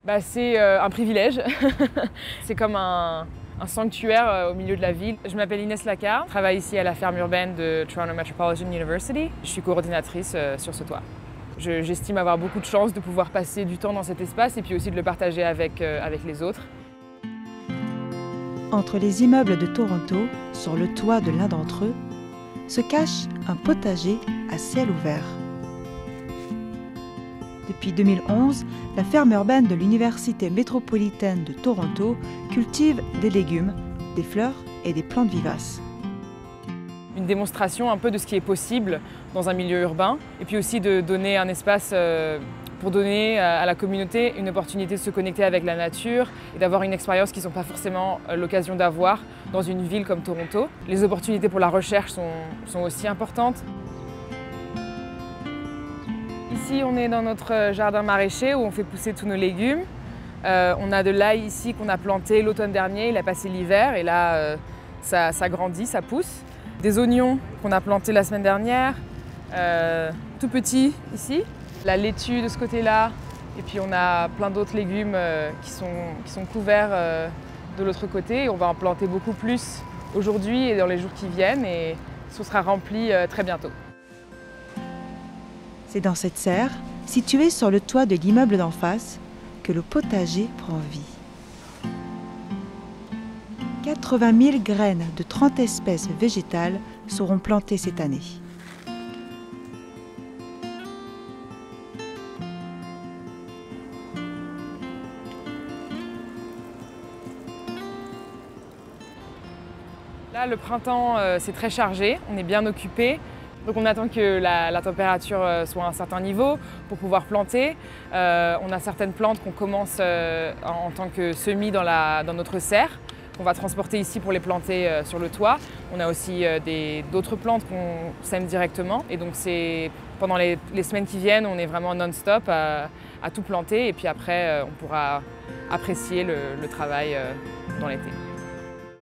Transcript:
C'est un privilège. C'est comme un sanctuaire au milieu de la ville. Je m'appelle Inès Lacard, je travaille ici à la ferme urbaine de Toronto Metropolitan University. Je suis coordinatrice sur ce toit. J'estime avoir beaucoup de chance de pouvoir passer du temps dans cet espace et puis aussi de le partager avec les autres. Entre les immeubles de Toronto, sur le toit de l'un d'entre eux, se cache un potager à ciel ouvert. Depuis 2011, la ferme urbaine de l'Université métropolitaine de Toronto cultive des légumes, des fleurs et des plantes vivaces. Une démonstration un peu de ce qui est possible dans un milieu urbain et puis aussi de donner un espace pour donner à la communauté une opportunité de se connecter avec la nature et d'avoir une expérience qu'ils n'ont pas forcément l'occasion d'avoir dans une ville comme Toronto. Les opportunités pour la recherche sont aussi importantes. Ici, on est dans notre jardin maraîcher où on fait pousser tous nos légumes. On a de l'ail ici qu'on a planté l'automne dernier, il a passé l'hiver et là, ça grandit, ça pousse. Des oignons qu'on a plantés la semaine dernière, tout petits ici. La laitue de ce côté-là, et puis on a plein d'autres légumes qui sont couverts de l'autre côté. Et on va en planter beaucoup plus aujourd'hui et dans les jours qui viennent et ce sera rempli très bientôt. C'est dans cette serre, située sur le toit de l'immeuble d'en face, que le potager prend vie. 80 000 graines de 30 espèces végétales seront plantées cette année. Là, le printemps, c'est très chargé, on est bien occupé. Donc on attend que la température soit à un certain niveau pour pouvoir planter. On a certaines plantes qu'on commence en tant que semis dans notre serre, qu'on va transporter ici pour les planter sur le toit. On a aussi d'autres plantes qu'on sème directement. Et donc pendant les semaines qui viennent, on est vraiment non-stop à tout planter. Et puis après, on pourra apprécier le travail dans l'été.